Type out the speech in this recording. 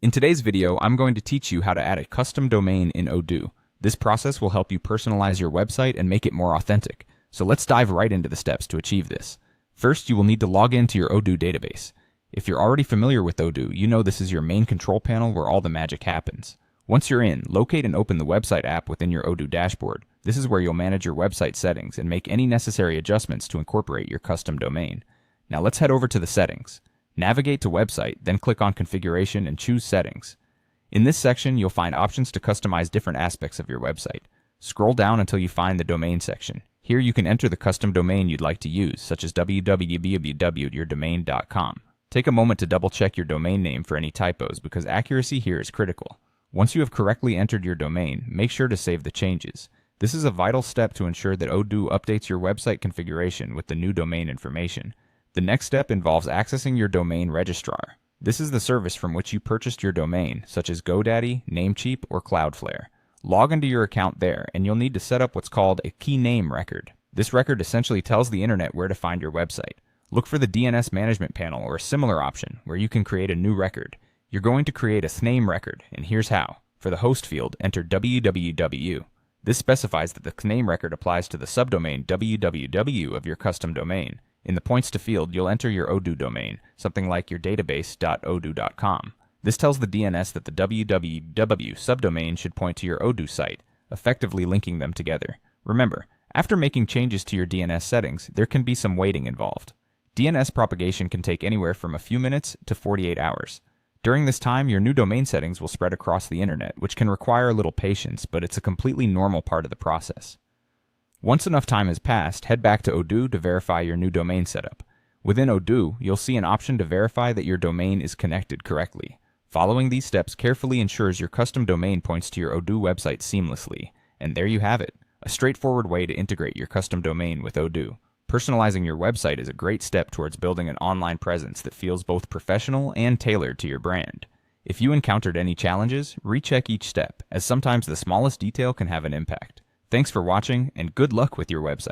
In today's video, I'm going to teach you how to add a custom domain in Odoo. This process will help you personalize your website and make it more authentic. So let's dive right into the steps to achieve this. First, you will need to log into your Odoo database. If you're already familiar with Odoo, you know this is your main control panel where all the magic happens. Once you're in, locate and open the website app within your Odoo dashboard. This is where you'll manage your website settings and make any necessary adjustments to incorporate your custom domain. Now let's head over to the settings. Navigate to Website, then click on Configuration and choose Settings. In this section, you'll find options to customize different aspects of your website. Scroll down until you find the Domain section. Here you can enter the custom domain you'd like to use, such as www.yourdomain.com. Take a moment to double-check your domain name for any typos because accuracy here is critical. Once you have correctly entered your domain, make sure to save the changes. This is a vital step to ensure that Odoo updates your website configuration with the new domain information. The next step involves accessing your domain registrar. This is the service from which you purchased your domain, such as GoDaddy, Namecheap, or Cloudflare. Log into your account there, and you'll need to set up what's called a key name record. This record essentially tells the internet where to find your website. Look for the DNS management panel or a similar option where you can create a new record. You're going to create a name record, and here's how. For the host field, enter www. This specifies that the name record applies to the subdomain www of your custom domain. In the points to field, you'll enter your Odoo domain, something like your database.odoo.com. This tells the DNS that the www subdomain should point to your Odoo site, effectively linking them together. Remember, after making changes to your DNS settings, there can be some waiting involved. DNS propagation can take anywhere from a few minutes to 48 hours. During this time, your new domain settings will spread across the internet, which can require a little patience, but it's a completely normal part of the process. Once enough time has passed, head back to Odoo to verify your new domain setup. Within Odoo, you'll see an option to verify that your domain is connected correctly. Following these steps carefully ensures your custom domain points to your Odoo website seamlessly. And there you have it, a straightforward way to integrate your custom domain with Odoo. Personalizing your website is a great step towards building an online presence that feels both professional and tailored to your brand. If you encountered any challenges, recheck each step, as sometimes the smallest detail can have an impact. Thanks for watching, and good luck with your website.